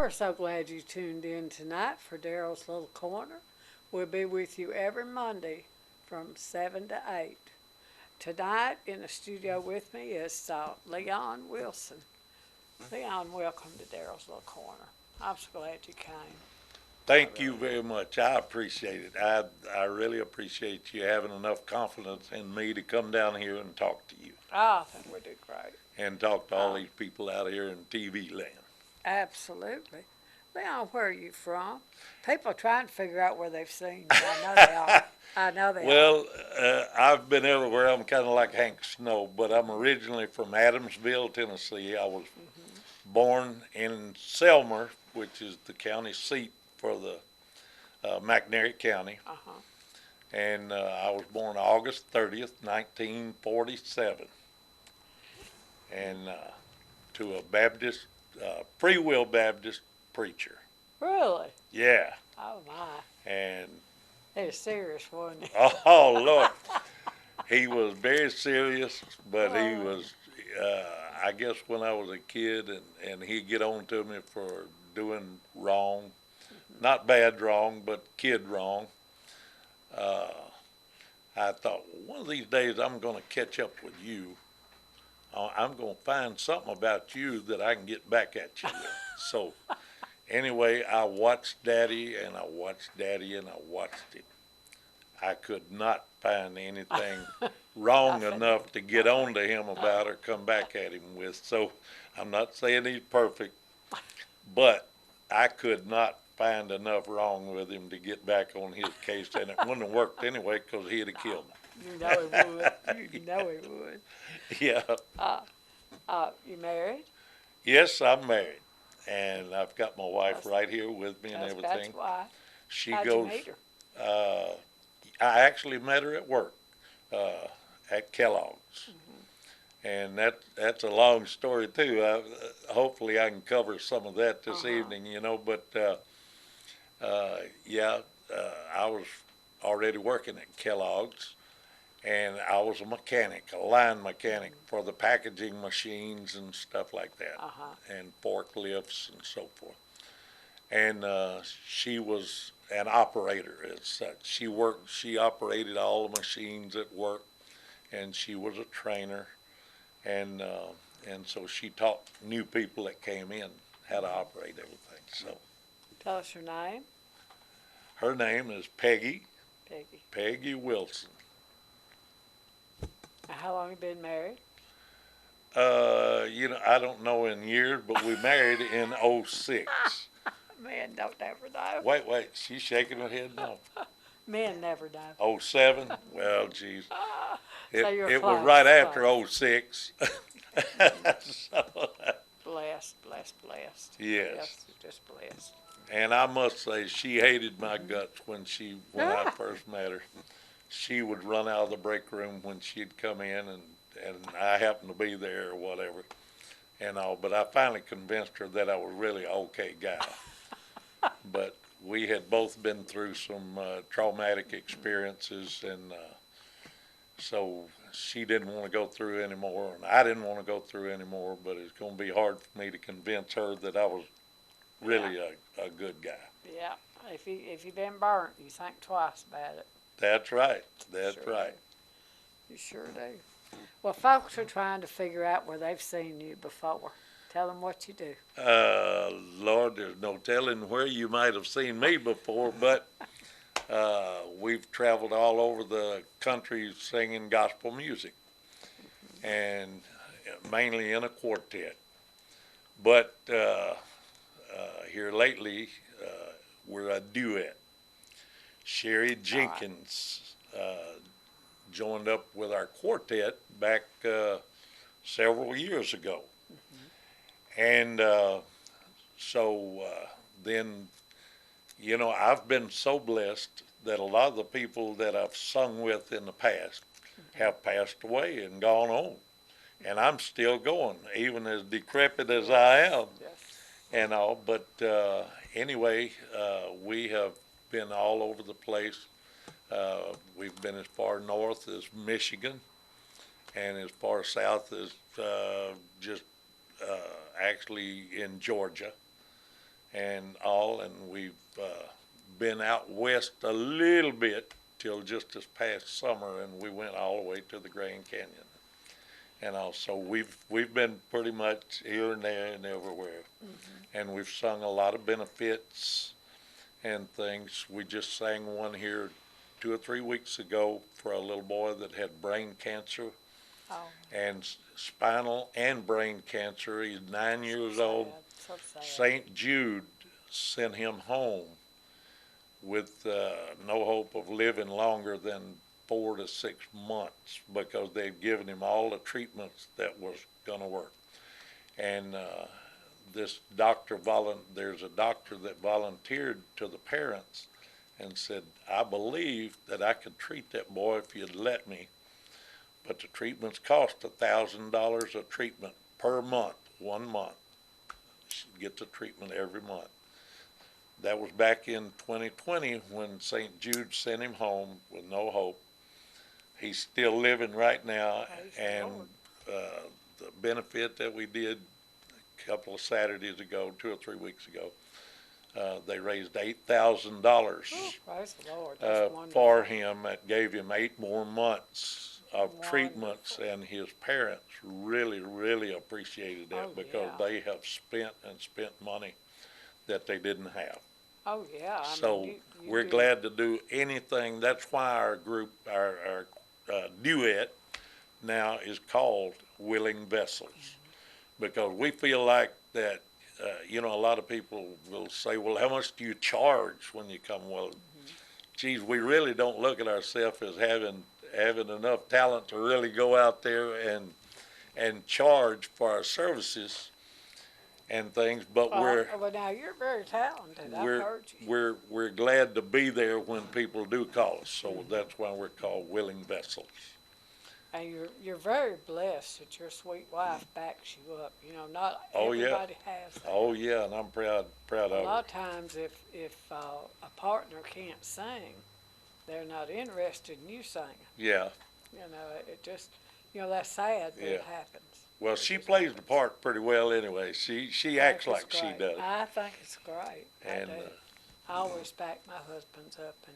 we're so glad you tuned in tonight for Daryl's Little Corner. We'll be with you every Monday from 7 to 8. Tonight in the studio with me is Leon Wilson. Leon, welcome to Daryl's Little Corner. I'm so glad you came. Thank you very much. I appreciate it. I really appreciate you having enough confidence in me to come down here and talk to you I think we do great. and talk to all these people out here in TV land. Absolutely. Leon, where are you from? People are trying to figure out where they've seen you. I know they are. I know they are. Well, I've been everywhere. I'm kind of like Hank Snow, but I'm originally from Adamsville, Tennessee. I was born in Selmer, which is the county seat for the McNairy County. Uh-huh. And I was born August 30th, 1947. And to a Baptist, Free Will Baptist preacher. Really? Yeah. Oh, my. And, He was serious, wasn't he? oh, Lord. He was very serious, but he was, I guess when I was a kid, and he'd get on to me for doing wrong. Not bad wrong, but kid wrong. I thought, well, one of these days I'm going to catch up with you. I'm going to find something about you that I can get back at you with. So anyway, I watched Daddy, and I watched Daddy, and I watched him. I could not find anything wrong enough to get on to him about or come back at him with. So I'm not saying he's perfect, but I could not find enough wrong with him to get back on his case, and it wouldn't have worked anyway because he'd have killed me. You know he would. You know he would. Yeah. You married? Yes, I'm married, and I've got my wife right here with me and everything. That's why. She How'd goes. you meet her? I actually met her at work at Kellogg's, and that's a long story too. Hopefully, I can cover some of that this evening, you know. But I was already working at Kellogg's, and I was a mechanic, a line mechanic for the packaging machines and stuff like that, and forklifts and so forth. And she was an operator as such. She operated all the machines at work, and she was a trainer, and so she taught new people that came in how to operate everything. So, Tell us your name. her name is Peggy Peggy. Wilson. How long have you been married? I don't know in years, but we married in '06. Men don't ever know. Wait, she's shaking her head no. Men never know. '07? Well, geez. So you're It was close, right after close. '06. So, Blessed. yes. Yes, you're just blessed. And I must say, she hated my guts when I first met her. She would run out of the break room when she'd come in, and I happened to be there or whatever, and all. But I finally convinced her that I was really an okay guy. But we had both been through some traumatic experiences, and so she didn't want to go through anymore, and I didn't want to go through anymore. But it's going to be hard for me to convince her that I was really a good guy. Yeah. If you've been burnt, you think twice about it. That's right. That's Sure right. do. You sure do. Well, folks are trying to figure out where they've seen you before. Tell them what you do. Lord, there's no telling where you might have seen me before, but we've traveled all over the country singing gospel music, and mainly in a quartet. But here lately, we're a duet. Sherry Jenkins joined up with our quartet back several years ago. And so then, I've been so blessed that a lot of the people that I've sung with in the past have passed away and gone on. And I'm still going, even as decrepit as I am. Yes. And all. But anyway, we have been all over the place. We've been as far north as Michigan, and as far south as just actually in Georgia. and all, and we've been out west a little bit till just this past summer, and we went all the way to the Grand Canyon. And also we've been pretty much here and there and everywhere, and we've sung a lot of benefits and things. We just sang one here 2 or 3 weeks ago for a little boy that had brain cancer Oh, and spinal and brain cancer. He's 9 years old. sad, so sad. St. Jude sent him home with no hope of living longer than 4 to 6 months because they'd given him all the treatments that was going to work. And this doctor, there's a doctor that volunteered to the parents and said, I believe that I could treat that boy if you'd let me, but the treatments cost $1,000 a treatment per month, 1 month. She'd get the treatment every month. That was back in 2020 when St. Jude sent him home with no hope. He's still living right now, Praise the and Lord. the benefit that we did a couple of Saturdays ago, 2 or 3 weeks ago, they raised $8,000 Oh, praise the Lord. That's wonderful. for him. That gave him 8 more months of Wonderful. treatments, and his parents really, really appreciated that Oh, because yeah. they have spent money that they didn't have. Oh, yeah. So You we're do. glad to do anything. That's why our group, our duet now is called Willing Vessels, because we feel like that, a lot of people will say, well, how much do you charge when you come? Well, geez, we really don't look at ourselves as having enough talent to really go out there and charge for our services and things, but Well, now you're very talented. I've heard you. we're glad to be there when people do call us. So that's why we're called Willing Vessels. And you're very blessed that your sweet wife backs you up. You know, not Oh, yeah. everybody has that. Oh yeah, and I'm proud A of lot her. of times, if a partner can't sing, they're not interested in you singing. Yeah. You know, it just, that's sad, but it Yeah. happens. Well, she plays the part pretty well anyway. She I acts think like it's she great. does. I think it's great. And I do. I always back my husbands up and,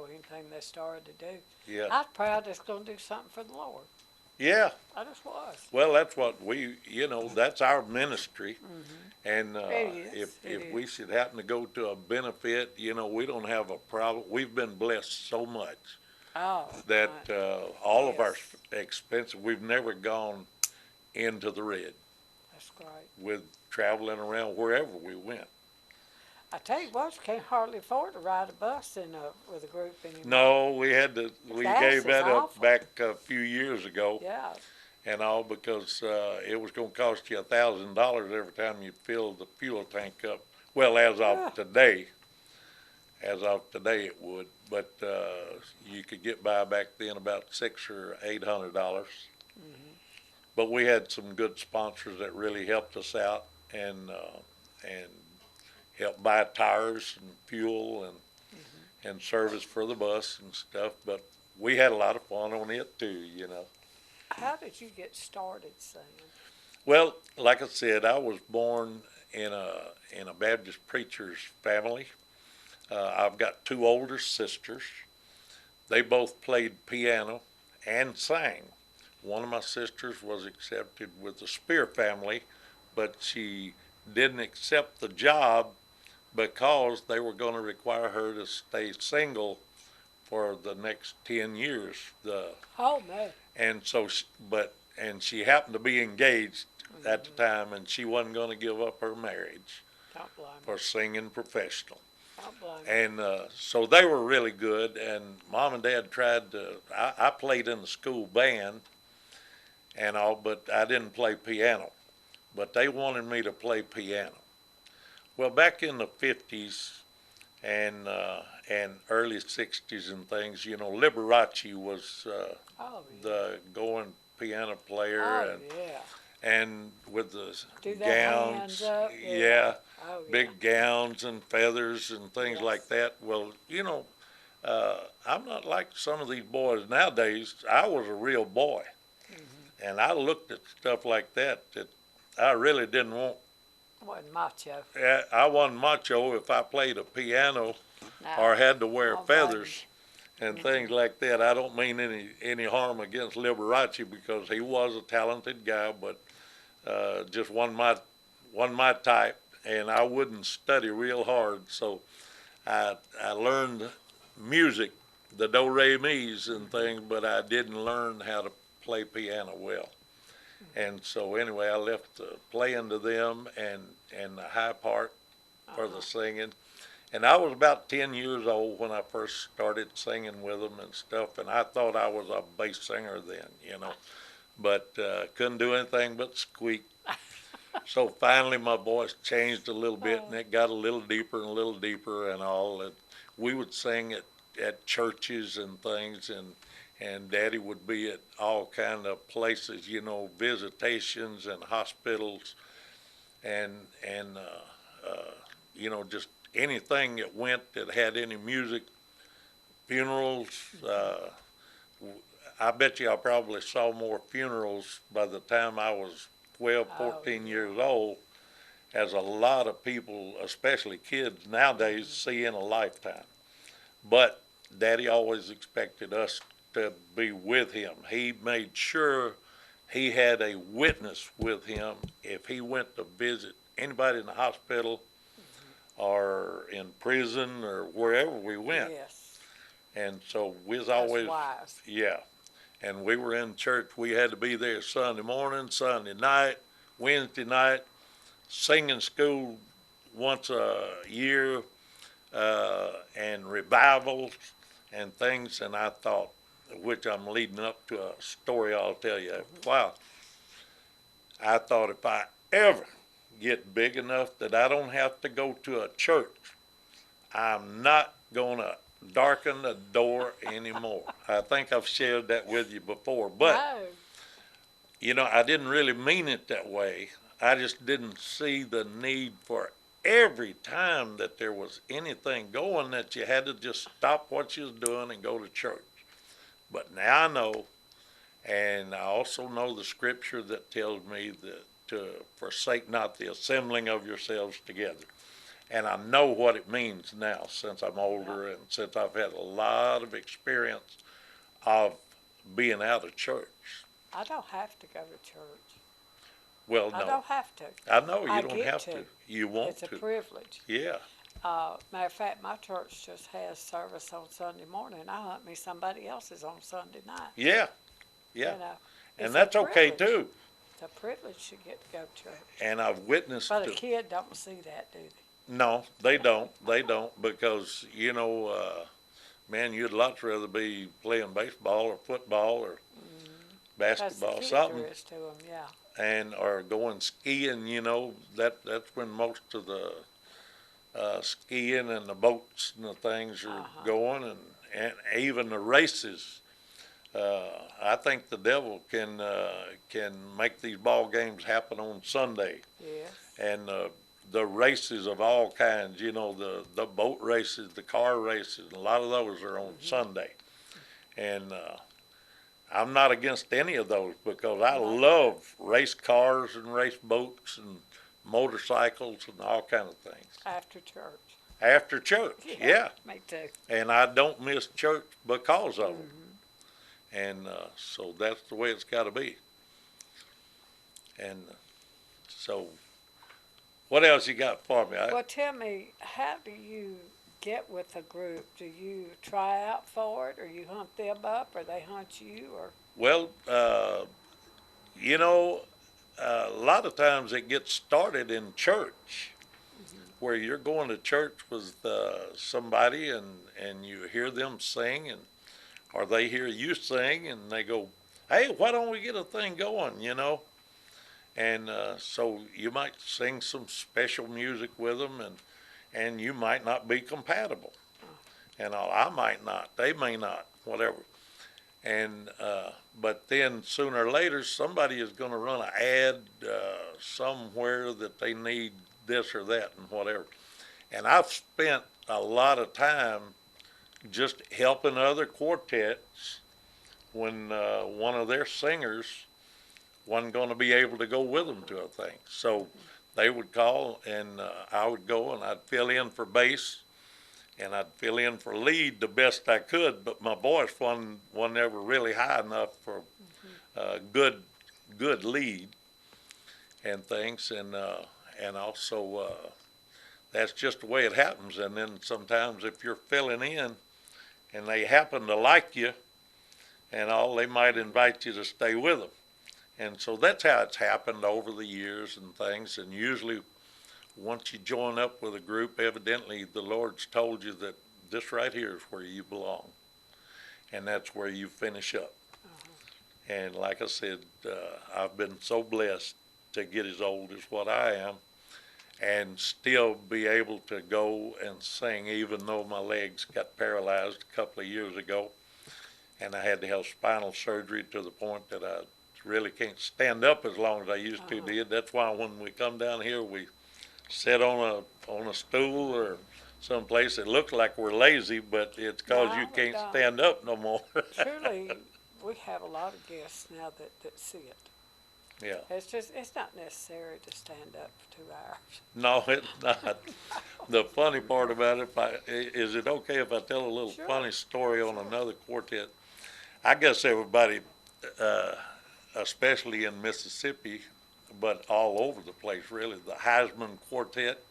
anything they started to do. yeah, I was proud that's going to do something for the Lord. yeah. I just was. Well, that's what that's our ministry. And It is. if we should happen to go to a benefit, we don't have a problem. We've been blessed so much Oh. that all of our Yes. expenses, we've never gone into the red That's great. with traveling around wherever we went. I tell you what, you can't hardly afford to ride a bus with a group anymore. No, we Gas gave is that up awful. back a few years ago, Yeah. and all because it was going to cost you $1,000 every time you filled the fuel tank up. Well, as of today it would, but you could get by back then about $600 or $800. But we had some good sponsors that really helped us out and helped buy tires and fuel and service for the bus and stuff. But we had a lot of fun on it too, How did you get started singing? Well, like I said, I was born in a Baptist preacher's family. I've got 2 older sisters. They both played piano and sang. One of my sisters was accepted with the Spear family, but she didn't accept the job because they were going to require her to stay single for the next 10 years. Oh, man. And so, and she happened to be engaged at the time, and she wasn't going to give up her marriage Don't blame me. for singing professional. Don't blame me. And so they were really good, and Mom and Dad tried to, I played in the school band and all, but I didn't play piano. But they wanted me to play piano. Well, back in the 50s and early 60s and things, Liberace was Oh, yeah. the going piano player, Oh, yeah. and with the Do that gowns, hands up. yeah, Oh, yeah. big gowns and feathers and things Yes. like that. Well, I'm not like some of these boys nowadays. I was a real boy, and I looked at stuff like that I really didn't want Wasn't macho. I wasn't macho if I played a piano No. or had to wear Don't blame feathers and things like that. I don't mean any harm against Liberace because he was a talented guy, but just wasn't my type, and I wouldn't study real hard. So I learned music, the do re mi's and things, but I didn't learn how to play piano well. And so anyway, I left the playing to them and the high part for the singing. And I was about 10 years old when I first started singing with them and stuff, and I thought I was a bass singer then, but couldn't do anything but squeak. So finally my voice changed a little bit, and it got a little deeper and a little deeper and all. And we would sing at churches and things, and Daddy would be at all kind of places, visitations and hospitals, and just anything that went that had any music, funerals. I bet you I probably saw more funerals by the time I was 12, 14 years old, as a lot of people, especially kids nowadays, see in a lifetime. But Daddy always expected us to be with him. He made sure he had a witness with him if he went to visit anybody in the hospital or in prison or wherever we went. Yes. And so we was That's always, wise. yeah. And we were in church. We had to be there Sunday morning, Sunday night, Wednesday night, singing school once a year, and revivals and things. And I thought, which I'm leading up to a story I'll tell you. Wow. I thought if I ever get big enough that I don't have to go to a church, I'm not going to darken the door anymore. I think I've shared that with you before, but No. I didn't really mean it that way. I just didn't see the need for every time that there was anything going that you had to just stop what you was doing and go to church. But now I know, and I also know the scripture that tells me that to forsake not the assembling of yourselves together. And I know what it means now since I'm older and since I've had a lot of experience of being out of church. I don't have to go to church. Well, I no, don't have to. I know you I don't get have to. to. You want It's a to. privilege. Yeah, Matter of fact, my church just has service on Sunday morning. I hunt me somebody else's on Sunday night. yeah, yeah. You know, And it's that's a okay privilege. too. It's a privilege to get to go to church. And I've witnessed But a to, kid don't see that, do they? no, they don't. They don't because, man, you'd lots rather be playing baseball or football or That's the basketball, kids something. there is to them, yeah. And or going skiing, that's when most of the skiing and the boats and the things are going, and even the races. I think the devil can make these ball games happen on Sunday, Yes. and the races of all kinds. The boat races, the car races, a lot of those are on Sunday, and I'm not against any of those because I love race cars and race boats and motorcycles and all kind of things. After church. After church, yeah. Me too. And I don't miss church because of them. And so that's the way it's got to be. And so what else you got for me? Well, tell me, how do you get with a group? Do you try out for it, or you hunt them up, or they hunt you, or? Well, a lot of times it gets started in church, where you're going to church with somebody and you hear them sing, or they hear you sing and they go, hey, why don't we get a thing going, And so you might sing some special music with them, and you might not be compatible. And I might not, they may not, whatever. And but then sooner or later, somebody is going to run an ad somewhere that they need this or that and whatever. And I've spent a lot of time just helping other quartets when one of their singers wasn't going to be able to go with them to a thing. So they would call, and I would go and I'd fill in for bass, and I'd fill in for lead the best I could. But my voice wasn't ever really high enough for good lead and things, and also that's just the way it happens. And then sometimes if you're filling in and they happen to like you and all, they might invite you to stay with them. And so that's how it's happened over the years and things. And usually once you join up with a group, evidently the Lord's told you that this right here is where you belong. And that's where you finish up. And like I said, I've been so blessed to get as old as what I am and still be able to go and sing, even though my legs got paralyzed a couple of years ago. And I had to have spinal surgery to the point that I really can't stand up as long as I used to did. That's why when we come down here, we sit on a stool or someplace that looks like we're lazy, but it's because you can't stand up no more. Truly, we have a lot of guests now that sit. Yeah. It's not necessary to stand up for 2 hours. No, it's not. The funny part about it, is it okay if I tell a little funny story on another quartet? I guess everybody, especially in Mississippi, but all over the place really, the Heisman Quartet,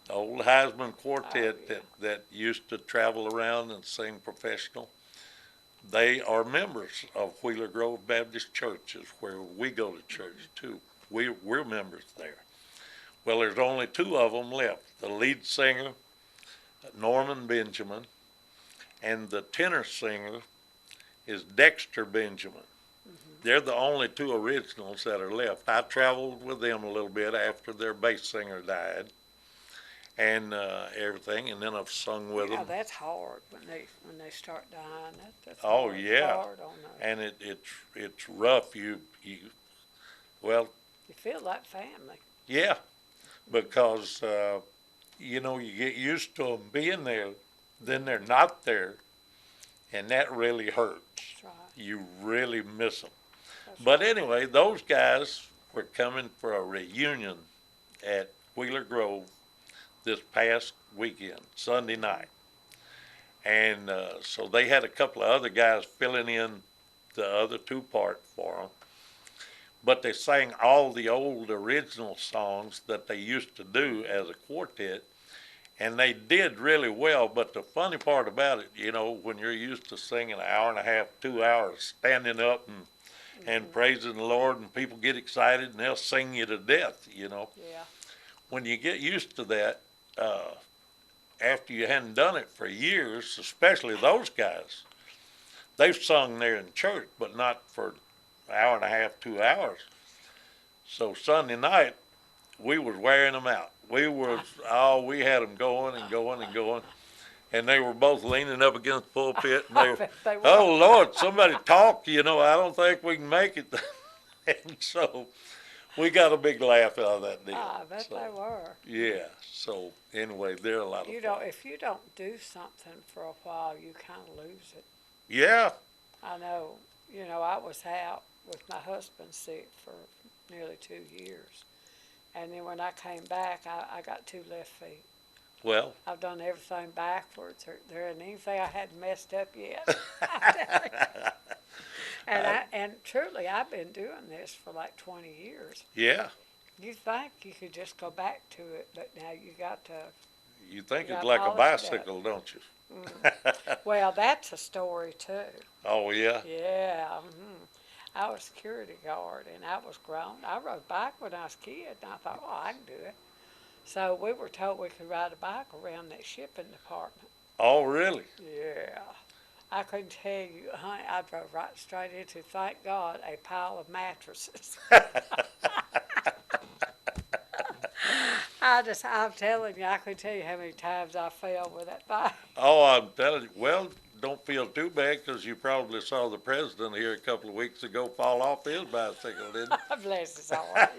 the old Heisman Quartet that used to travel around and sing professional. They are members of Wheeler Grove Baptist Church, is where we go to church too. We're members there. Well, there's only two of them left. The lead singer, Norman Benjamin, and the tenor singer is Dexter Benjamin. They're the only two originals that are left. I traveled with them a little bit after their bass singer died and everything, and then I've sung with them. Yeah, that's hard when they start dying. That's Oh, hard, yeah. hard on them. And it's rough. Well, You feel like family. yeah, because you get used to them being there, then they're not there, and that really hurts. That's right. You really miss them. That's But right. anyway, those guys were coming for a reunion at Wheeler Grove this past weekend, Sunday night. And so they had a couple of other guys filling in the other two part for them. But they sang all the old original songs that they used to do as a quartet, and they did really well. But the funny part about it, when you're used to singing an hour and a half, 2 hours, standing up and praising the Lord, and people get excited and they'll sing you to death, Yeah. When you get used to that, after you hadn't done it for years, especially those guys, they've sung there in church, but not for an hour and a half, 2 hours. So Sunday night, we was wearing them out. We had them going and going and going. And they were both leaning up against the pulpit, and they were, They were. oh, Lord, somebody talk, I don't think we can make it. And so we got a big laugh out of that deal. I bet they were. Yeah, so anyway, they're a lot of fun. If you don't do something for a while, you kind of lose it. Yeah, I know. I was out with my husband sick for nearly 2 years. And then when I came back, I got 2 left feet. well, I've done everything backwards. There isn't anything I hadn't messed up yet. And truly, I've been doing this for like 20 years. yeah, You think you could just go back to it, but now you got to. you think You it's got like a polish it bicycle, don't you? Well, that's a story too. Oh, yeah? Yeah. I was security guard, and I was grown. I rode a bike when I was a kid, and I thought, oh, I can do it. So we were told we could ride a bike around that shipping department. Oh, really? Yeah. I couldn't tell you, honey, I drove right straight into, thank God, a pile of mattresses. I'm telling you, I couldn't tell you how many times I fell with that bike. Oh, I'm telling you. Well, don't feel too bad, because you probably saw the president here a couple of weeks ago fall off his bicycle, didn't you? Bless his heart.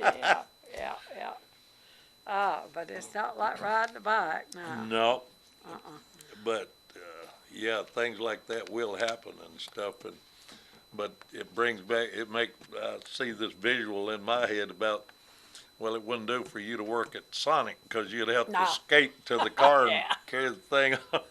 Yeah. But it's not like riding a bike, no. No. Uh-uh. But, yeah, things like that will happen and stuff. But it brings back, I see this visual in my head about Well, it wouldn't do for you to work at Sonic, because you'd have No. to skate to the car and Yeah. carry the thing on.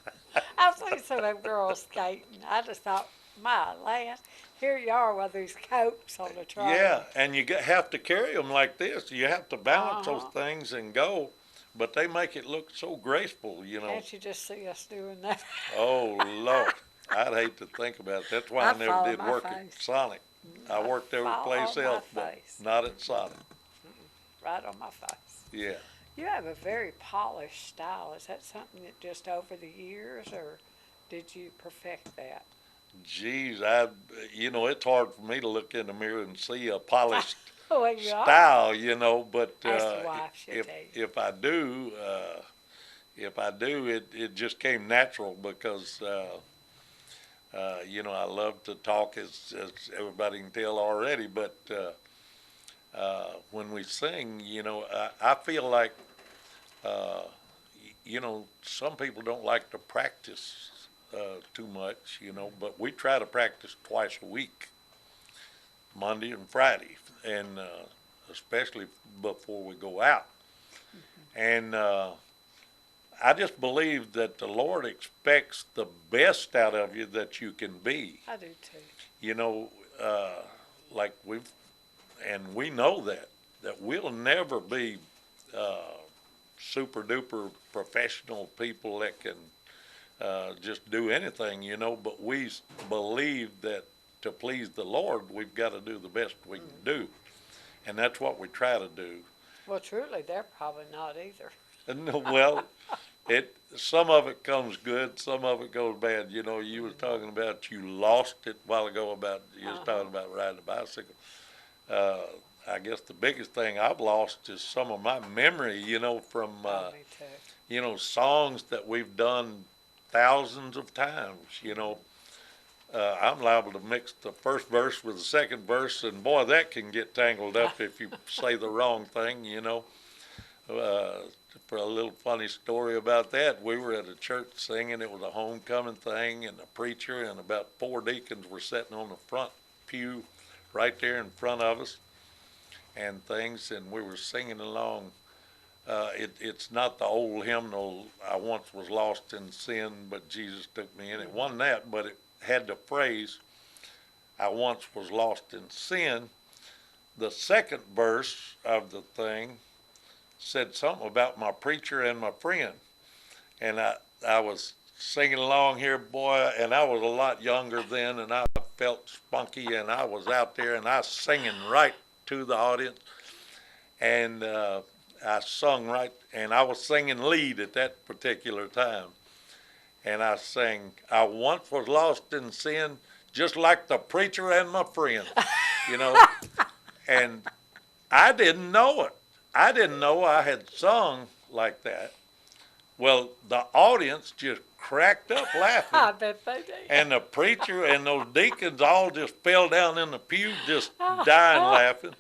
I've seen some of them girls skating. I just thought, my land, here you are with these coats on the train. Yeah, and you have to carry them like this. You have to balance those Uh-huh. things and go, but they make it look so graceful, you know. Can't you just see us doing that? Oh, Lord. I'd hate to think about it. That's why I I'd never fall on did my work at face. Sonic. I I'd worked every fall place on my else, but face. not at Sonic. Right on my face. Yeah. You have a very polished style. Is that something that just over the years, or did you perfect that? Geez, it's hard for me to look in the mirror and see a polished Well, you are. style, but Ask your wife, she'll if tell you. if I do, it just came natural because I love to talk, as everybody can tell already. But when we sing, I feel like uh, some people don't like to practice too much, but we try to practice twice a week, Monday and Friday, and especially before we go out. And I just believe that the Lord expects the best out of you that you can be. I do too. You know, like we know that we'll never be super duper professional people that can just do anything, but we believe that to please the Lord, we've got to do the best we can do. And that's what we try to do. Well, truly, they're probably not either. And, well, some of it comes good, some of it goes bad. You was talking about you lost it a while ago you was talking about riding a bicycle. I guess the biggest thing I've lost is some of my memory, from, Me too. songs that we've done thousands of times, I'm liable to mix the first verse with the second verse, and boy, that can get tangled up if you say the wrong thing, For a little funny story about that, we were at a church singing. It was a homecoming thing, and the preacher and about 4 deacons were sitting on the front pew right there in front of us and things, and we were singing along. It's not the old hymnal, I once was lost in sin, but Jesus took me in. It wasn't that, but it had the phrase, I once was lost in sin. The second verse of the thing said something about my preacher and my friend. And I was singing along here, boy, and I was a lot younger then, and I felt spunky, and I was out there, and I was singing right to the audience. And I sung right, and I was singing lead at that particular time. And I sang, I once was lost in sin, just like the preacher and my friend, and I didn't know it. I didn't know I had sung like that. Well, the audience just cracked up laughing. I bet they did. And the preacher and those deacons all just fell down in the pew, just dying laughing.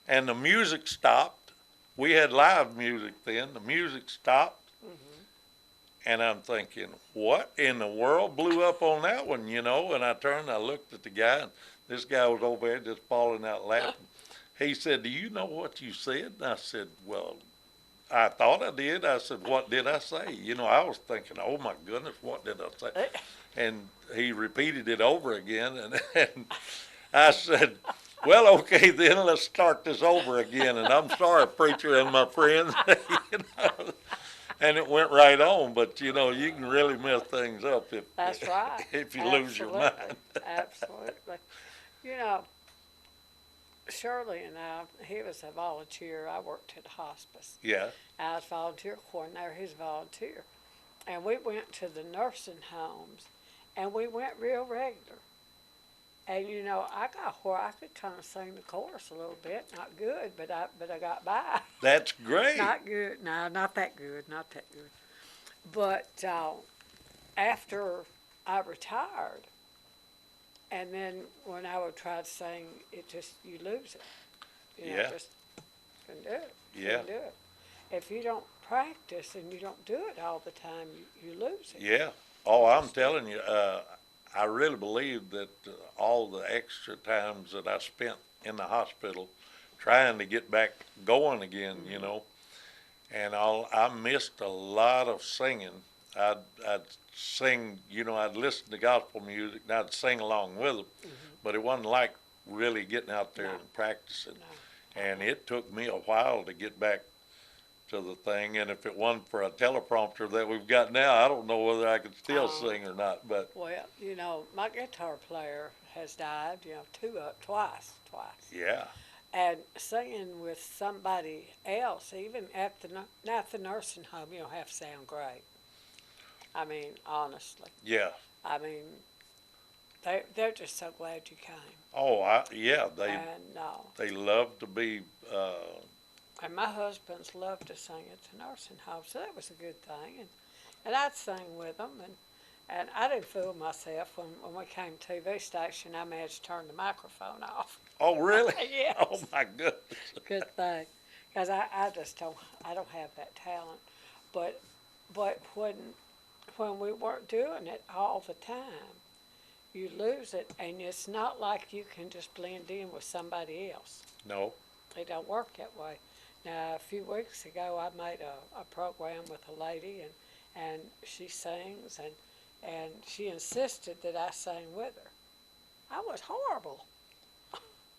And the music stopped. We had live music then. The music stopped. And I'm thinking, what in the world blew up on that one, And I turned, I looked at the guy, and this guy was over there just falling out laughing. He said, do you know what you said? And I said, well, I thought I did. I said, what did I say? I was thinking, oh, my goodness, what did I say? And he repeated it over again, and I said, well, okay, then let's start this over again. And I'm sorry, preacher and my friends, And it went right on, but you can really mess things up That's right. if you lose your mind. Absolutely. Shirley and I, he was a volunteer. I worked at a hospice. Yeah. I was volunteer coordinator. He's a volunteer. And we went to the nursing homes, and we went real regular. And I got where I could kind of sing the chorus a little bit. Not good, but I got by. That's great. Not good. No, not that good. Not that good. But after I retired, and then when I would try to sing, you lose it. Yeah. Just couldn't do it. Yeah. Couldn't do it. If you don't practice and you don't do it all the time, you lose it. Yeah. Oh, I'm telling you, I really believe that all the extra times that I spent in the hospital trying to get back going again, you know. And I missed a lot of singing. I'd sing, you know, I'd listen to gospel music and I'd sing along with them, but it wasn't like really getting out there No. and practicing. No. And it took me a while to get back to the thing. And if it wasn't for a teleprompter that we've got now, I don't know whether I could still sing or not. But Well, you know, my guitar player has died, you know, twice. yeah, And singing with somebody else, even at the nursing home, you don't have to sound great. I mean, honestly. yeah. I mean, they're just so glad you came. Oh, yeah. And no. They love to be. And my husband's loved to sing at the nursing home, so that was a good thing. And I'd sing with them, and I didn't fool myself when we came to TV station. I managed to turn the microphone off. Oh, really? Yes. Oh my goodness. Good thing, because I just don't have that talent. But when we weren't doing it all the time, you lose it, and it's not like you can just blend in with somebody else. No. It don't work that way. Now, a few weeks ago, I made a program with a lady, and she sings, and she insisted that I sing with her. I was horrible.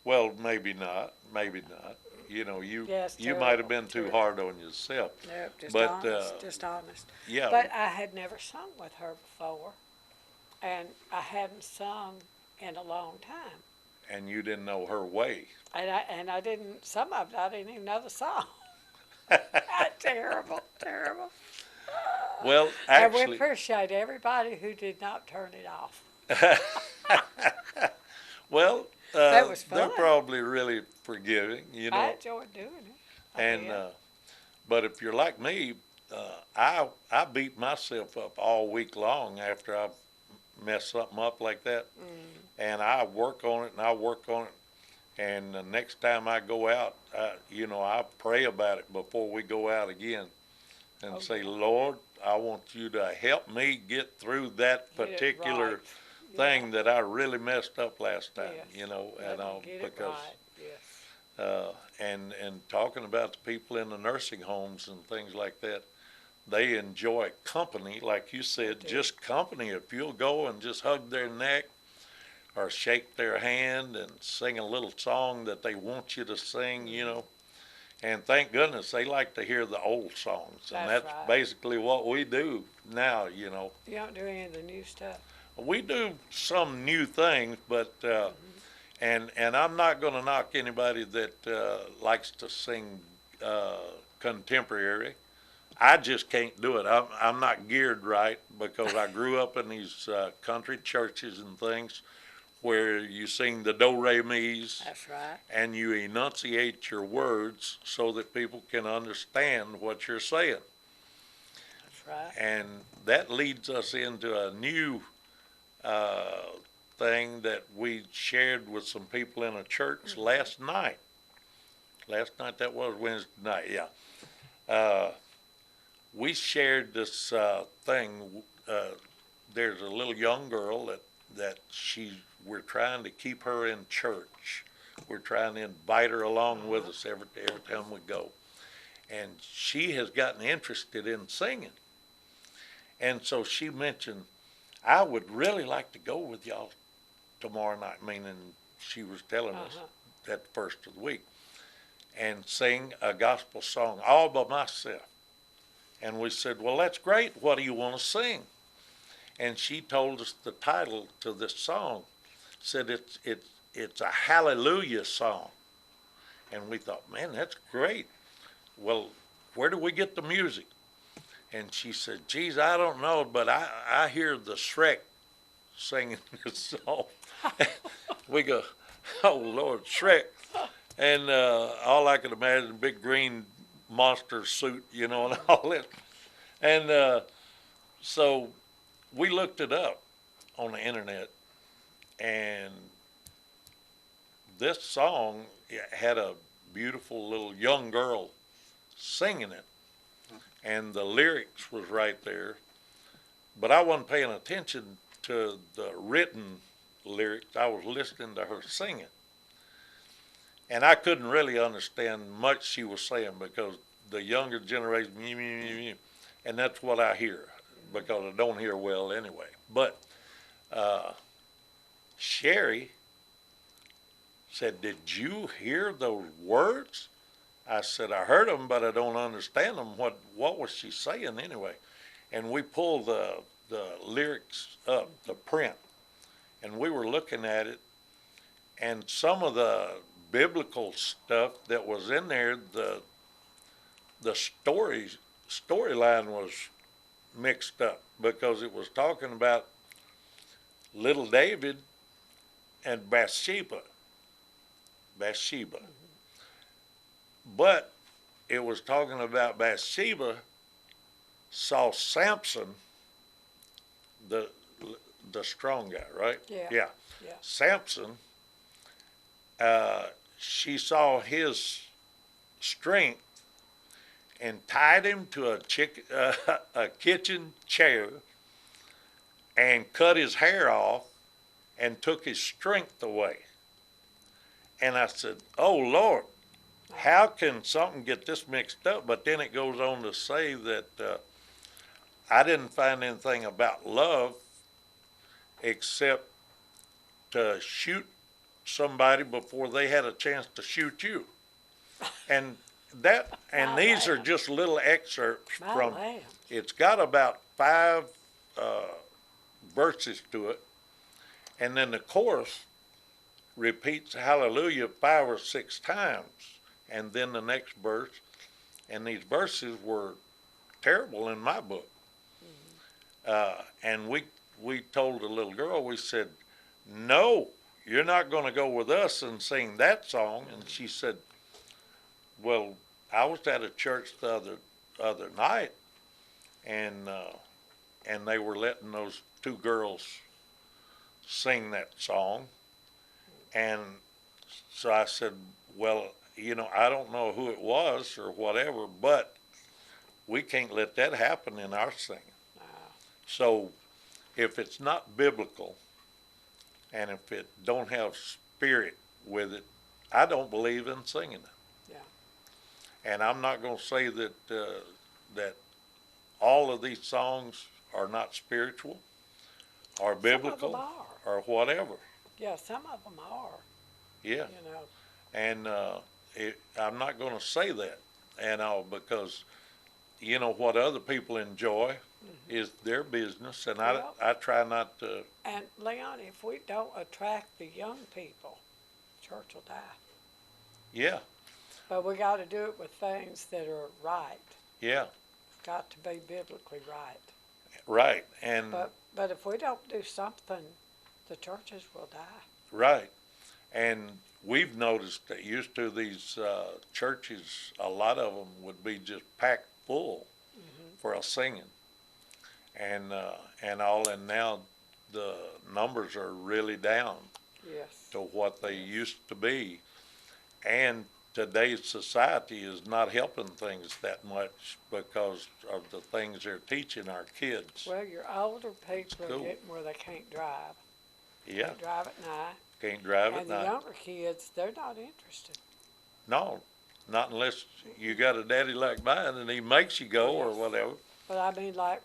Well, maybe not. Maybe not. You know, Yes, you might have terrible, been too terrible. hard on yourself. No, just But, honest, just honest. Yeah. But I had never sung with her before, and I hadn't sung in a long time. And you didn't know her way. And I didn't, some of it, I didn't even know the song. Terrible, terrible. Well, And we actually, appreciate everybody who did not turn it off. well, That was they're fun. probably really forgiving, you know. I enjoyed doing it. I And did. but if you're like me, I beat myself up all week long after I mess something up like that, and I work on it and I work on it. And the next time I go out, you know, I pray about it before we go out again, and say, Lord, I want you to help me get through that Get it particular right. thing that I really messed up last time, Yes. you know, Let and me all get it because. right. Yes. And talking about the people in the nursing homes and things like that, they enjoy company, like you said, do. just company. If you'll go and just hug their neck or shake their hand and sing a little song that they want you to sing, you know. And thank goodness they like to hear the old songs, and That's that's right. basically what we do now, you know. You don't do any of the new stuff. We do some new things, but and I'm not going to knock anybody that likes to sing contemporary. I just can't do it. I'm not geared right because I grew up in these country churches and things where you sing the do re mi's That's right. and you enunciate your words so that people can understand what you're saying. That's right. And that leads us into a new thing that we shared with some people in a church last night. Last night, that was Wednesday night, yeah. We shared this thing. There's a little young girl that we're trying to keep her in church. We're trying to invite her along with us every time we go. And she has gotten interested in singing. And so she mentioned, I would really like to go with y'all tomorrow night, meaning she was telling us that the first of the week, and sing a gospel song all by myself. And we said, well, that's great. What do you want to sing? And she told us the title to this song. Said it's a hallelujah song. And we thought, man, that's great. Well, where do we get the music? And she said, geez, I don't know, but I hear the Shrek singing this song. We go, oh, Lord, Shrek. And all I could imagine, a big green monster suit, you know, and all that. And so we looked it up on the internet, and this song had a beautiful little young girl singing it, and the lyrics was right there, but I wasn't paying attention to the written lyrics. I was listening to her singing, And I couldn't really understand much she was saying because the younger generation, meh, meh, meh, meh, and that's what I hear because I don't hear well anyway. But uh, Sherry said, "Did you hear those words?" I said, "I heard them, but I don't understand them. What was she saying anyway?" And we pulled the lyrics up, the print, and we were looking at it, and some of the biblical stuff that was in there, the storyline was mixed up because it was talking about little David and Bathsheba. But it was talking about Bathsheba saw Samson, the the strong guy, right? Yeah. Yeah. Yeah. Samson, she saw his strength and tied him to a kitchen chair and cut his hair off and took his strength away. And I said, "Oh Lord, how can something get this mixed up?" But then it goes on to say that I didn't find anything about love except to shoot somebody before they had a chance to shoot you. And these are just little excerpts My from. land. It's got about 5 verses to it, and then the chorus repeats hallelujah 5 or 6 times, and then the next verse. And these verses were terrible in my book. And we told the little girl, we said, "No, you're not going to go with us and sing that song." And she said, "Well, I was at a church the other night, and they were letting those 2 girls sing that song." And so I said, "Well, I don't know who it was or whatever, but we can't let that happen in our singing." So if it's not biblical and if it don't have spirit with it, I don't believe in singing it. Yeah. And I'm not going to say that that all of these songs are not spiritual or biblical Some of them are. or whatever. Yeah, some of them are. Yeah. You know. And I'm not going to say that, because what other people enjoy is their business, and Well, I try not to. And Leon, if we don't attract the young people, church will die. Yeah, But we got to do it with things that are right. yeah, It's got to be biblically right. right, and But if we don't do something, the churches will die. right, and we've noticed that used to these churches, a lot of them would be just packed full for a singing, and all, and now the numbers are really down Yes. to what they used to be, and today's society is not helping things that much because of the things they're teaching our kids. Well, your older people are School. getting where they can't drive. Yeah, Can't drive at night. can't drive at And the night. younger kids, they're not interested. No, not unless you got a daddy like mine and he makes you go or Yes. whatever. But I mean, like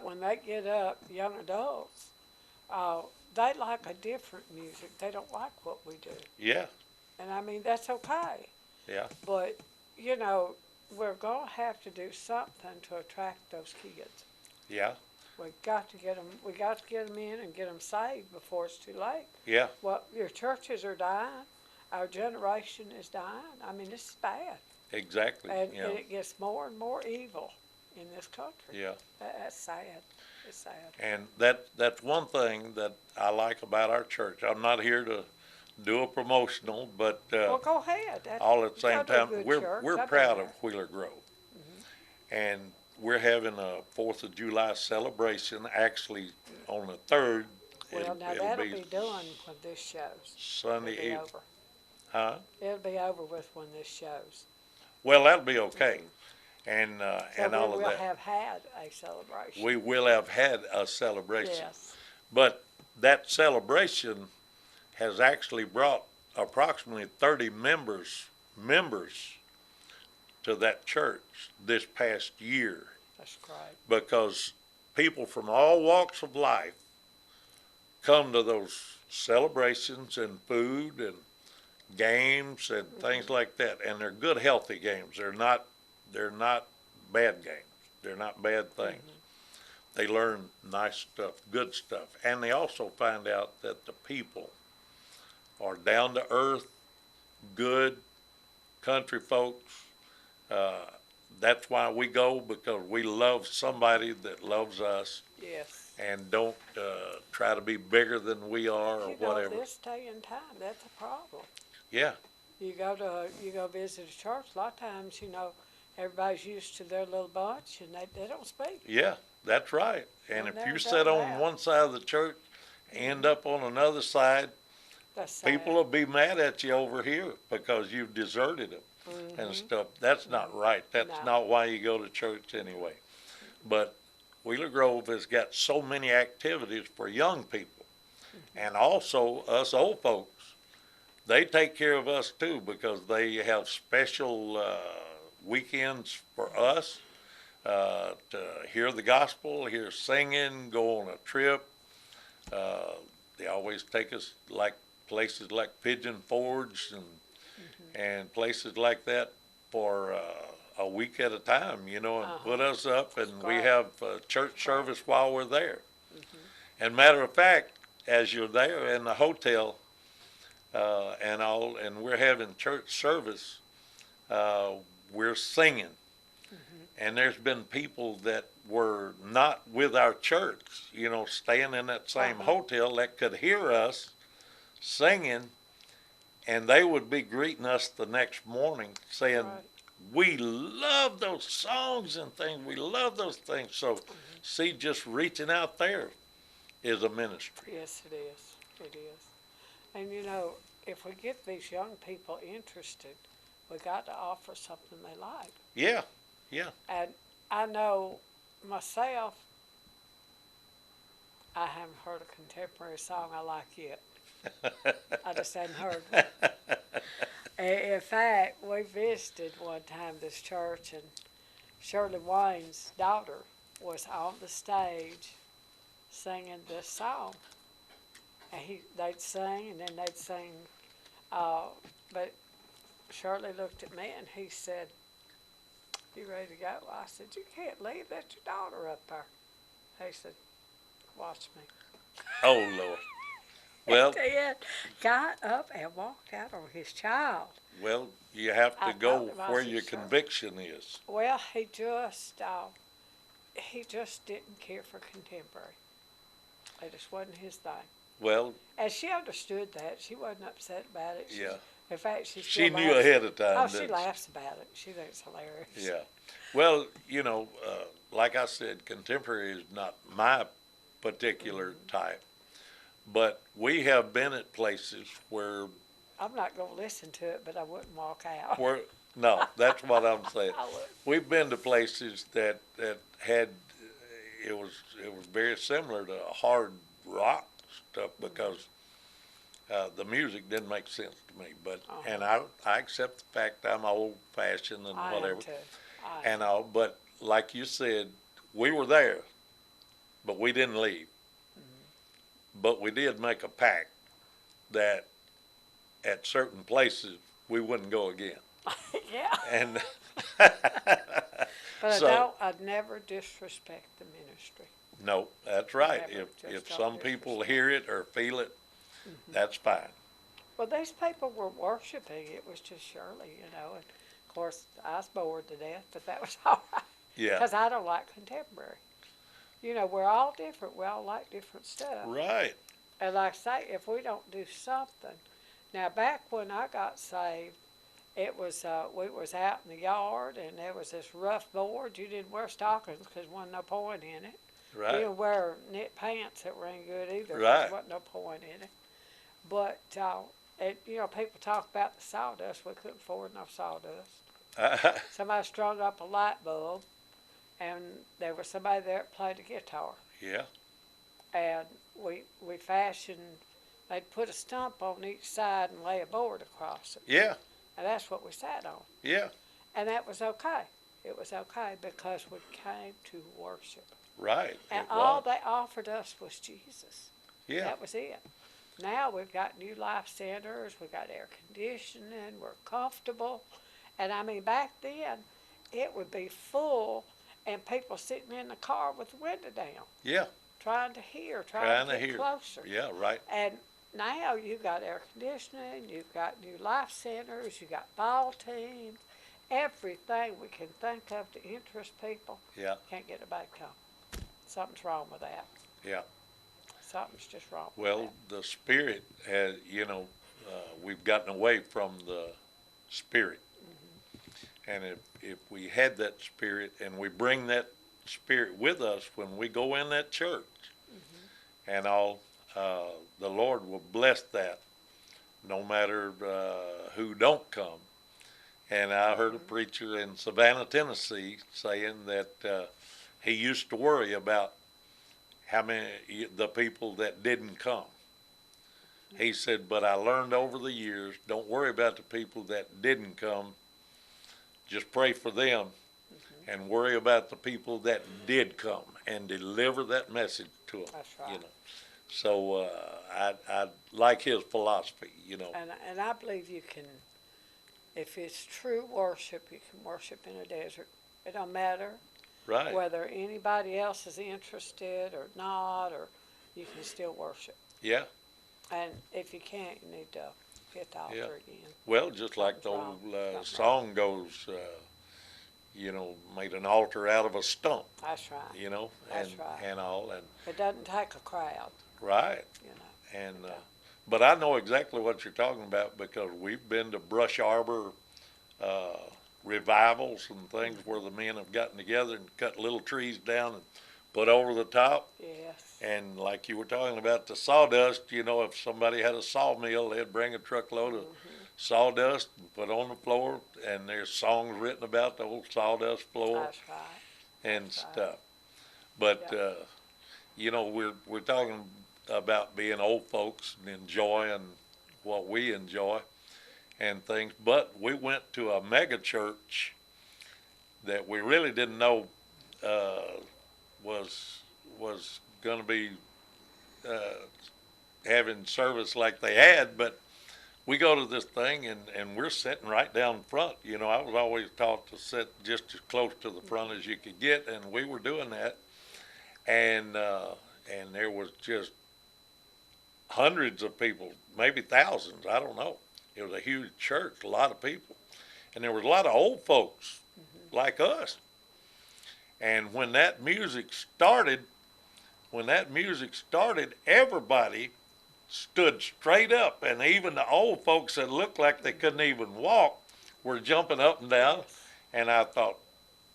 when they get up, young adults, they like a different music. They don't like what we do. Yeah, And I mean, that's okay. yeah, But, we're going to have to do something to attract those kids. yeah, We got to get them in and get them saved before it's too late. yeah, Well, your churches are dying. Our generation is dying. I mean, this is bad. exactly. And Yeah, it gets more and more evil in this country. yeah. That's sad. It's sad. And that's one thing that I like about our church. I'm not here to do a promotional, but Well, go ahead. all at the same y'all do a time, good we're church. we're I've been proud there. of Wheeler Grove, and we're having a 4th of July celebration. Actually, on the 3rd, Well, now it'll that'll be be done when this shows. Sunday It'll be evening. over. Huh? It'll be over with when this shows. Well, that'll be okay, and So all we of will that. have had a celebration. We will have had a celebration, Yes. but that celebration has actually brought approximately 30 members to that church this past year, That's great. because people from all walks of life come to those celebrations and food and games and things like that, and they're good, healthy games. They're not bad games. They're not bad things. They learn nice stuff, good stuff, and they also find out that the people are down to earth, good country folks. Uh, that's why we go, because we love somebody that loves us Yes. and don't try to be bigger than we are or You know, whatever. this day and time, that's a problem. Yeah, You go visit a church, a lot of times, everybody's used to their little bunch and they don't speak. yeah, that's right. And I've if you never sit done on that. one side of the church, end up on another side, That's sad. people will be mad at you over here because you've deserted them and stuff. That's not right. That's No. not why you go to church anyway. But Wheeler Grove has got so many activities for young people, and also us old folks. They take care of us too, because they have special weekends for us to hear the gospel, hear singing, go on a trip. They always take us like places like Pigeon Forge and places like that for a week at a time, and put us up, and we great. have church service while we're there. And matter of fact, as you're there in the hotel and we're having church service, we're singing. And there's been people that were not with our church, staying in that same hotel, that could hear us singing, and they would be greeting us the next morning saying, Right. we love those songs and things. We love those things. So, see, just reaching out there is a ministry. Yes, it is. It is. And if we get these young people interested, we got to offer something they like. Yeah, yeah. And I know myself, I haven't heard a contemporary song I like yet. I just hadn't heard one. In fact, we visited one time this church, and Shirley Wayne's daughter was on the stage singing this song. And they'd sing, and then they'd sing. But Shirley looked at me, and he said, "You ready to go?" I said, "You can't leave. That's your daughter up there." He said, "Watch me." Oh, Lord. Well, Dad got up and walked out on his child. well, you have I to go told him, I where said, your "Sir." conviction is. Well, he just didn't care for contemporary. It just wasn't his thing. Well, And she understood that. She wasn't upset about it. yeah. In fact, she She still knew laughs. ahead of time, Oh, she didn't laughs about it. She thinks it's hilarious. Yeah. Well, like I said, contemporary is not my particular type, but we have been at places where I'm not going to listen to it, but I wouldn't walk out. no, that's what I'm saying. I would. We've been to places that had it was very similar to hard rock stuff, because the music didn't make sense to me. But and I accept the fact I'm old fashioned and I whatever. am too. And all, but like you said, we were there, but we didn't leave. But we did make a pact that at certain places we wouldn't go again. Yeah. And But so, I'd never disrespect the ministry. no, that's right. Never, If just some don't people disrespect. hear it or feel it, that's fine. Well, these people were worshiping. It was just Shirley, and of course I was bored to death, but that was all right. Yeah, Because I don't like contemporary. We're all different. We all like different stuff. right. And like I say, if we don't do something, now back when I got saved, it was we was out in the yard, and there was this rough board. You didn't wear stockings because there wasn't no point in it. You Right. didn't wear knit pants that were any good either. 'Cause Right. there wasn't no point in it. But people talk about the sawdust. We couldn't afford no sawdust. Somebody strung up a light bulb, and there was somebody there that played the guitar. Yeah. And we fashioned They'd put a stump on each side and lay a board across it. Yeah, And that's what we sat on. yeah, And that was okay. It was okay because we came to worship. right. And It all was. they offered us was Jesus. Yeah, That was it. Now we've got new life centers, we've got air conditioning, we're comfortable. And I mean, back then, it would be full and people sitting in the car with the window down, yeah. trying to hear, Trying trying to to get hear. closer. Yeah, right. And now you've got air conditioning, you've got new life centers, you've got ball teams, everything we can think of to interest people. Yeah, Can't get it back home. Something's wrong with that. yeah. Something's just wrong with Well, the Spirit has, we've gotten away from the Spirit. And if we had that Spirit and we bring that Spirit with us when we go in that church and all, the Lord will bless that no matter who don't come. And I heard a preacher in Savannah, Tennessee saying that he used to worry about how many, the people that didn't come. He said, but I learned over the years, don't worry about the people that didn't come. Just pray for them and worry about the people that did come and deliver that message to them. That's right. So I like his philosophy, And I believe you can, if it's true worship, you can worship in a desert. It don't matter Right. whether anybody else is interested or not, or you can still worship. Yeah. And if you can't, you need to hit the altar Yeah. again. Well, just like the Something's old wrong. song goes, made an altar out of a stump, That's right. and, That's right. and all. And It doesn't take a crowd, right. you know. And Okay. but I know exactly what you're talking about because we've been to brush arbor revivals and things where the men have gotten together and cut little trees down and put over the top. Yes. And like you were talking about the sawdust, if somebody had a sawmill, they'd bring a truckload of sawdust and put on the floor, and there's songs written about the old sawdust floor That's right. and That's right. stuff. But we're talking about being old folks and enjoying what we enjoy and things. But we went to a mega church that we really didn't know was going to be having service like they had. But we go to this thing and we're sitting right down front. I was always taught to sit just as close to the front as you could get, and we were doing that. And there was just hundreds of people, maybe thousands, I don't know. It was a huge church, a lot of people. And there was a lot of old folks like us. And when that music started, everybody stood straight up. And even the old folks that looked like they couldn't even walk were jumping up and down. And I thought,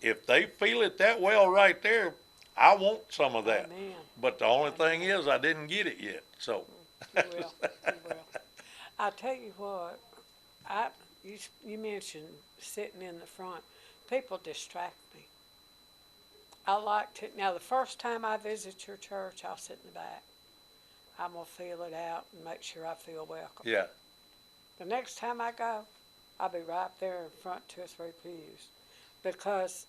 if they feel it that well right there, I want some of that. Amen. But the only thing is, I didn't get it yet. So You will. You will. I tell you what, you mentioned sitting in the front. People distract me. I like to. Now, the first time I visit your church, I'll sit in the back. I'm gonna feel it out and make sure I feel welcome. yeah, The next time I go, I'll be right there in front 2 or 3 pews, because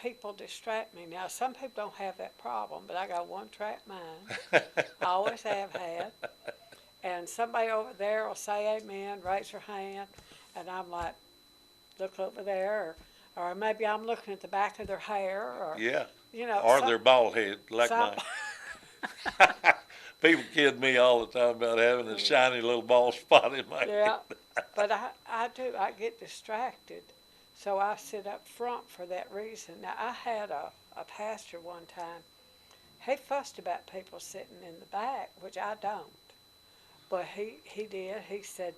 people distract me. Now, some people don't have that problem, but I got one-track mind. I always have had. And somebody over there will say amen, raise their hand, and I'm like, look over there, or maybe I'm looking at the back of their hair, or, yeah. Or Their bald head, like mine. People kid me all the time about having a shiny little bald spot in my Yeah, head. but I do. I get distracted, so I sit up front for that reason. Now, I had a pastor one time. He fussed about people sitting in the back, which I don't. But he did. He said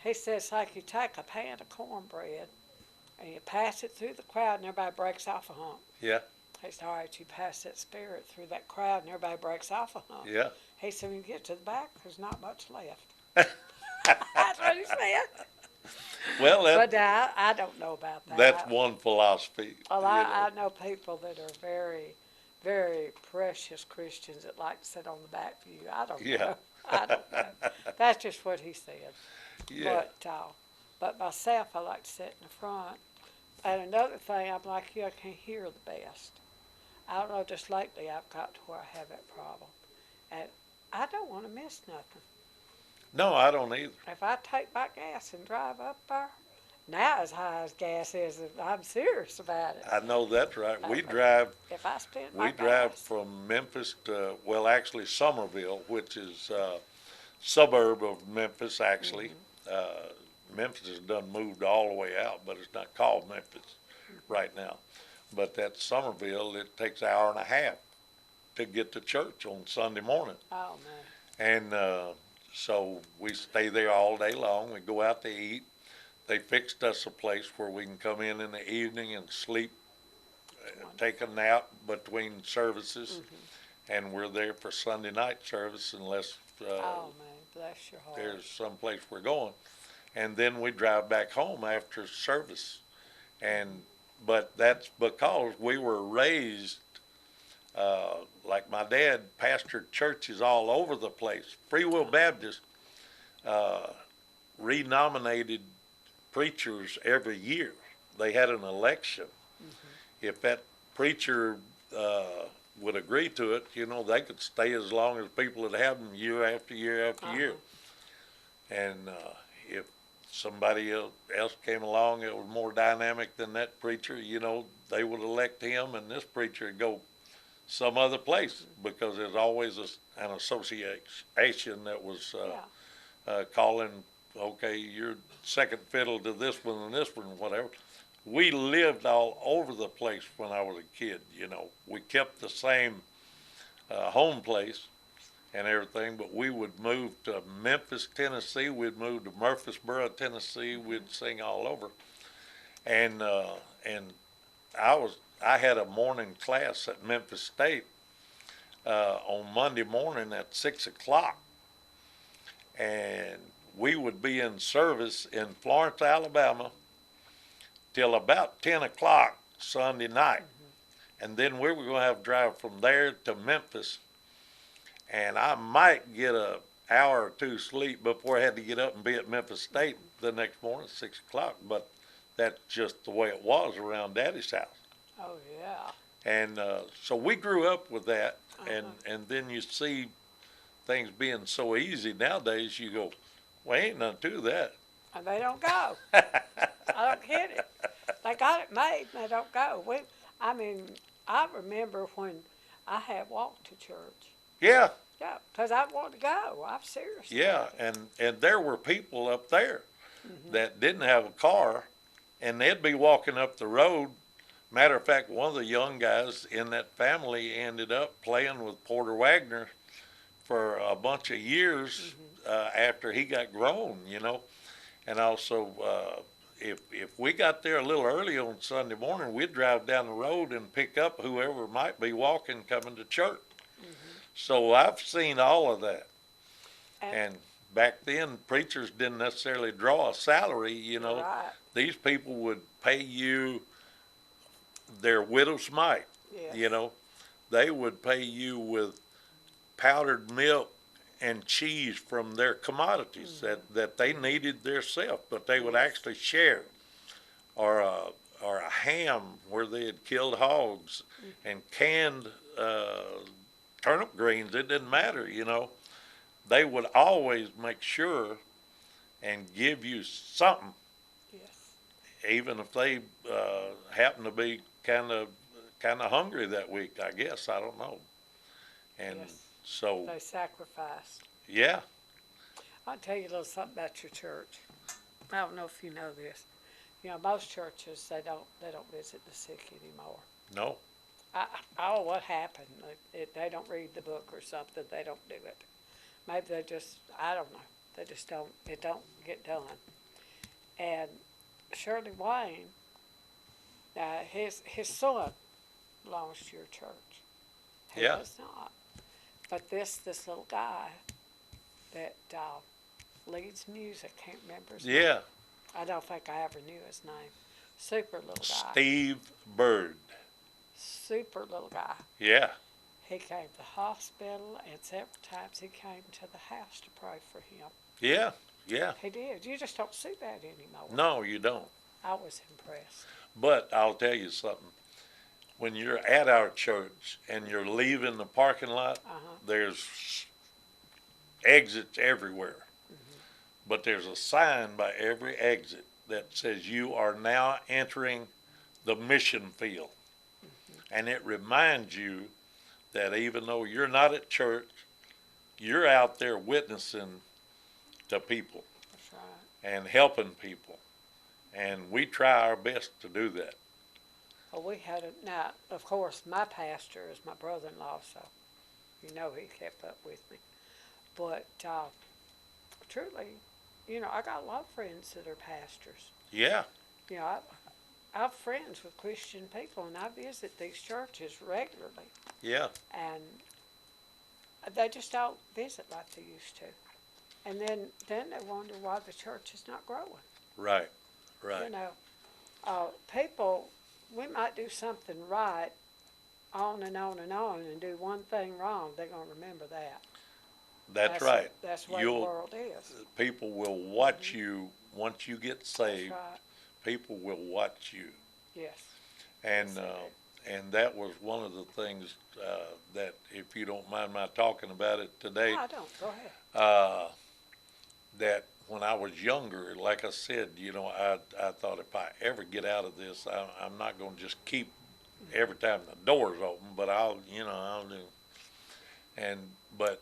it's like you take a pan of cornbread and you pass it through the crowd and everybody breaks off a hump. Yeah, He said, all right, you pass that spirit through that crowd and everybody breaks off a hump. yeah. He said, when you get to the back, there's not much left. That's what he said. Well, But I don't know about that. that's one philosophy. Well, I know people that are very very precious Christians that like to sit on the back pew. I don't Yeah. know. I don't know. That's just what he said. Yeah. But myself, I like to sit in the front. And another thing, I'm like you, I can hear the best. I don't know, just lately I've got to where I have that problem. And I don't want to miss nothing. No, I don't either. If I take my gas and drive up there, now as high as gas is, I'm serious about it. I know that's right. We But drive if I spend my we drive gas, from Memphis to, well, actually Somerville, which is a suburb of Memphis, actually. Memphis has done moved all the way out, but it's not called Memphis right now. But that Somerville, it takes an hour and a half to get to church on Sunday morning. oh man, And so we stay there all day long. We go out to eat. They fixed us a place where we can come in the evening and sleep, take a nap between services, and we're there for Sunday night service unless oh man, bless your heart. there's someplace we're going. And then we drive back home after service. But that's because we were raised, like my dad pastored churches all over the place. Free Will Baptist renominated preachers every year. They had an election. If that preacher would agree to it, they could stay as long as people would have them year after year after year. And if somebody else came along that was more dynamic than that preacher, they would elect him, and this preacher would go some other place because there's always an association that was calling, okay, you're second fiddle to this one and this one, whatever. We lived all over the place when I was a kid. We kept the same home place and everything, but we would move to Memphis, Tennessee. We'd move to Murfreesboro, Tennessee. We'd sing all over. And I had a morning class at Memphis State on Monday morning at 6:00, and we would be in service in Florence, Alabama, till about 10:00 Sunday night, and then we were going to have to drive from there to Memphis. And I might get an hour or two sleep before I had to get up and be at Memphis State the next morning at 6:00. But that's just the way it was around Daddy's house. Oh yeah. And so we grew up with that. And then you see things being so easy nowadays, you go, well, ain't nothing to that. And they don't go. I don't get it. They got it made, and they don't go. I remember when I had walked to church. Yeah. Yeah, because I wanted to go. I'm serious. Yeah, and there were people up there that didn't have a car, and they'd be walking up the road. Matter of fact, one of the young guys in that family ended up playing with Porter Wagner for a bunch of years after he got grown, And also, if we got there a little early on Sunday morning, we'd drive down the road and pick up whoever might be walking coming to church. So I've seen all of that. And back then, preachers didn't necessarily draw a salary, Right. These people would pay you their widow's mite, Yes. They would pay you with powdered milk and cheese from their commodities that they needed themselves, but they would actually share. Or a ham where they had killed hogs and canned turnip greens. It didn't matter, They would always make sure and give you something, Yes. even if they happen to be kind of hungry that week, I guess. I don't know. And Yes. so, They sacrificed. yeah. I'll tell you a little something about your church. I don't know if you know this. Most churches they don't visit the sick anymore. No. What happened? They don't read the book or something. They don't do it. Maybe they just, I don't know. They just don't. It don't get done. And Shirley Wayne, his son belongs to your church. He Yeah. does not. But this little guy that leads music, can't remember his name. Yeah. I don't think I ever knew his name. Super little guy. Steve Bird. super little guy. Yeah. He came to the hospital, and several times he came to the house to pray for him. Yeah. Yeah. He did. You just don't see that anymore. No, you don't. I was impressed. But I'll tell you something. When you're at our church and you're leaving the parking lot, there's exits everywhere. But there's a sign by every exit that says you are now entering the mission field. And it reminds you that even though you're not at church, you're out there witnessing to people That's right. and helping people. And we try our best to do that. Well, we had a, now, of course, my pastor is my brother-in-law, so you know he kept up with me. But truly, you know, I got a lot of friends that are pastors. Yeah. You know, I'm friends with Christian people, and I visit these churches regularly, Yeah. and they just don't visit like they used to. And then they wonder why the church is not growing. Right. You Right. know, people, we might do something right on and on and on and do one thing wrong, they're going to remember that. That's right. That's the way the world is. People will watch you once you get That's saved. right. People will watch you. Yes. And Yes, they and that was one of the things that, if you don't mind my talking about it today, No, I don't. Go ahead. that when I was younger, like I said, you know, I thought if I ever get out of this, I'm not going to just keep every time the door's open, but I'll do. But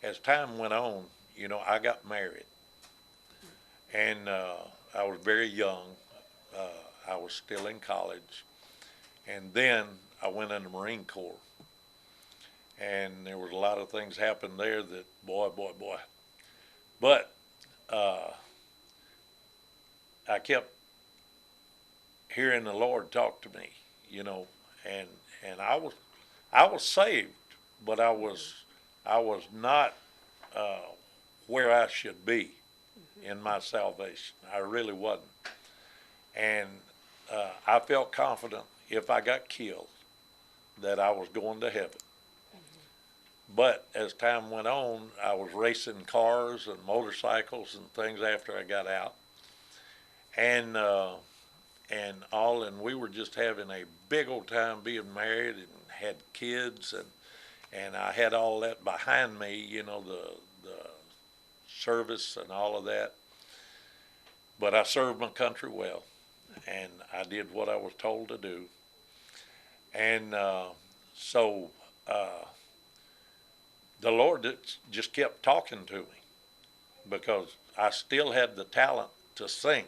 as time went on, you know, I got married, and I was very young. I was still in college, and then I went in the Marine Corps, and there was a lot of things happened there that boy. But I kept hearing the Lord talk to me, you know, and I was saved, but I was not where I should be in my salvation. I really wasn't, and I felt confident if I got killed that I was going to heaven. But as time went on, I was racing cars and motorcycles and things after I got out, and we were just having a big old time being married and had kids, and I had all that behind me, you know, the service and all of that. But I served my country well, and I did what I was told to do, and so. The Lord just kept talking to me because I still had the talent to sing,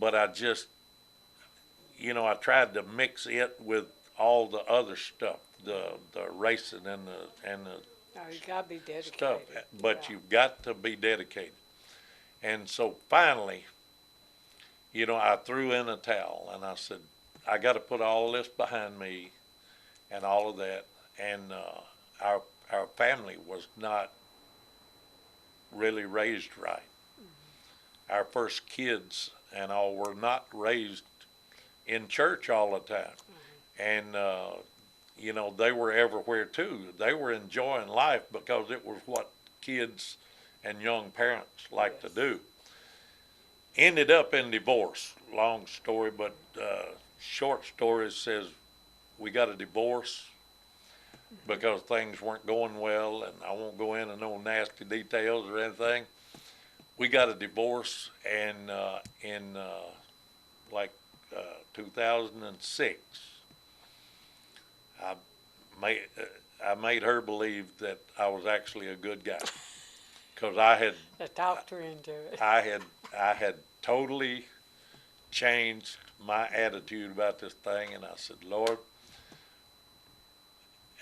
but I just, you know, I tried to mix it with all the other stuff, the racing and the No, you got to be dedicated. stuff. But Yeah. you've got to be dedicated. And so finally, you know, I threw in a towel and I said, I got to put all this behind me and all of that. And our family was not really raised right. Our first kids and all were not raised in church all the time. And, you know, they were everywhere too. They were enjoying life because it was what kids and young parents like to do. Ended up in divorce. Long story, but short story says we got a divorce because things weren't going well, and I won't go into no nasty details or anything. We got a divorce, and in 2006, I made her believe that I was actually a good guy, because I talked her into it. I had totally changed my attitude about this thing, and I said, Lord,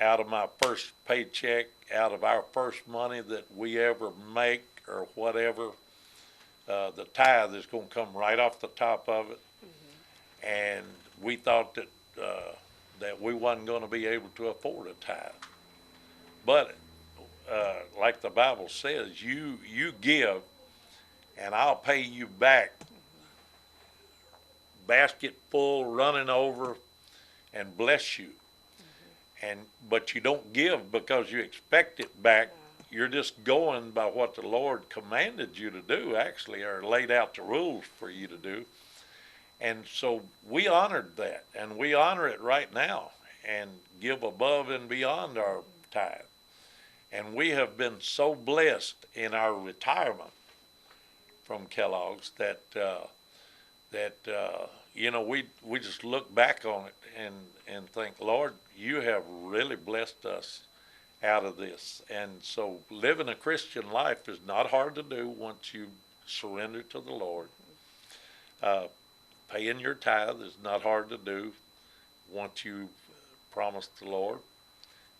out of my first paycheck, out of our first money that we ever make or whatever, the tithe is going to come right off the top of it. And we thought that we wasn't going to be able to afford a tithe. But like the Bible says, you give, and I'll pay you back, basket full, running over. and bless you. But you don't give because you expect it back. You're just going by what the Lord commanded you to do, actually, or laid out the rules for you to do. And so we honored that, and we honor it right now and give above and beyond our tithe. And we have been so blessed in our retirement from Kellogg's that we just look back on it and think, Lord, you have really blessed us out of this. And so living a Christian life is not hard to do once you surrender to the Lord. Paying your tithe is not hard to do once you promise the Lord.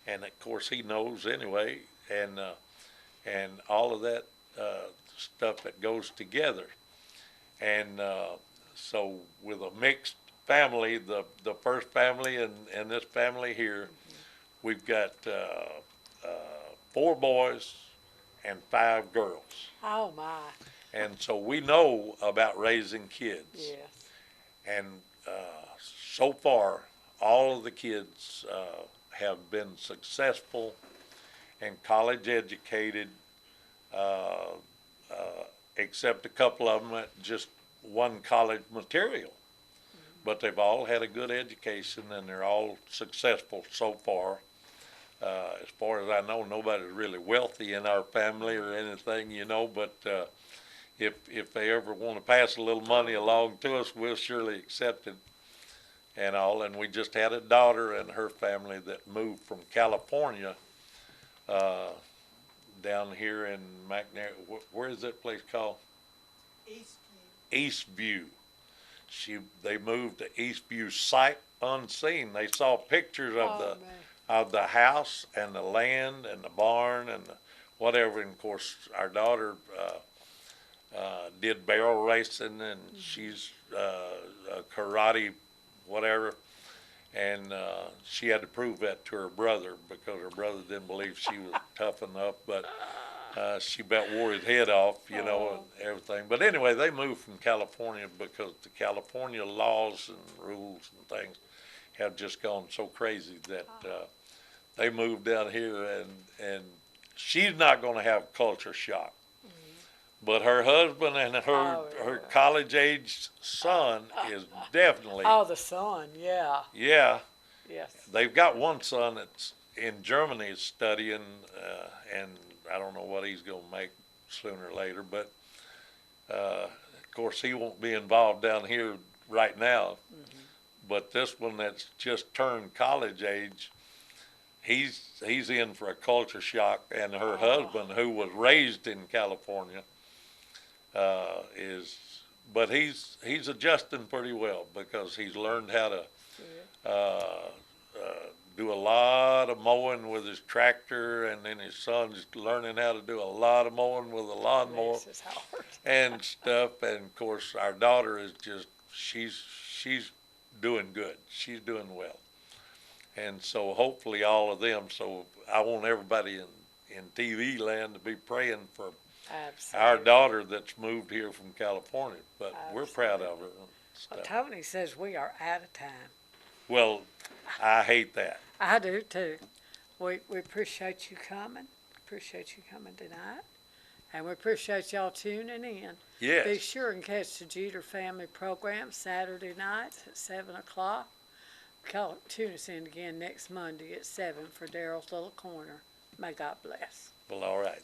And of course he knows anyway, and all of that stuff that goes together. And so with a mixed family, the first family and this family here, we've got 4 boys and 5 girls. Oh, my. And so we know about raising kids. Yes. And so far, all of the kids have been successful and college educated, except a couple of them at just one college material. But they've all had a good education, and they're all successful so far. As far as I know, nobody's really wealthy in our family or anything, but if they ever want to pass a little money along to us, we'll surely accept it and all. And we just had a daughter and her family that moved from California down here in McNair. Where is that place called? Eastview. They moved to Eastview sight unseen. They saw pictures of the house and the land and the barn and whatever. And of course, our daughter did barrel racing, and she's a karate whatever. And she had to prove that to her brother because her brother didn't believe she was tough enough. But she about wore his head off, and everything. But anyway, they moved from California because the California laws and rules and things have just gone so crazy that they moved down here, and she's not going to have culture shock. But her husband and her college-age son is definitely. Oh, the son, yeah. Yeah. Yes. They've got one son that's in Germany studying, and I don't know what he's going to make sooner or later. But, of course, he won't be involved down here right now. Mm-hmm. But this one that's just turned college age, he's in for a culture shock. And her husband, who was raised in California, but he's adjusting pretty well because he's learned how to do a lot of mowing with his tractor, and then his son's learning how to do a lot of mowing with a lawnmower and stuff. And of course, our daughter is just she's doing good. She's doing well, and so hopefully all of them. So I want everybody in TV land to be praying for. Absolutely. Our daughter that's moved here from California, but absolutely. We're proud of her. Well, Tony says we are out of time. Well, I hate that. I do too. We appreciate you coming. Appreciate you coming tonight. And we appreciate y'all tuning in. Yes. Be sure and catch the Jeter Family Program Saturday nights at 7 o'clock. Tune us in again next Monday at 7 for Daryl's Little Corner. May God bless. Well, all right.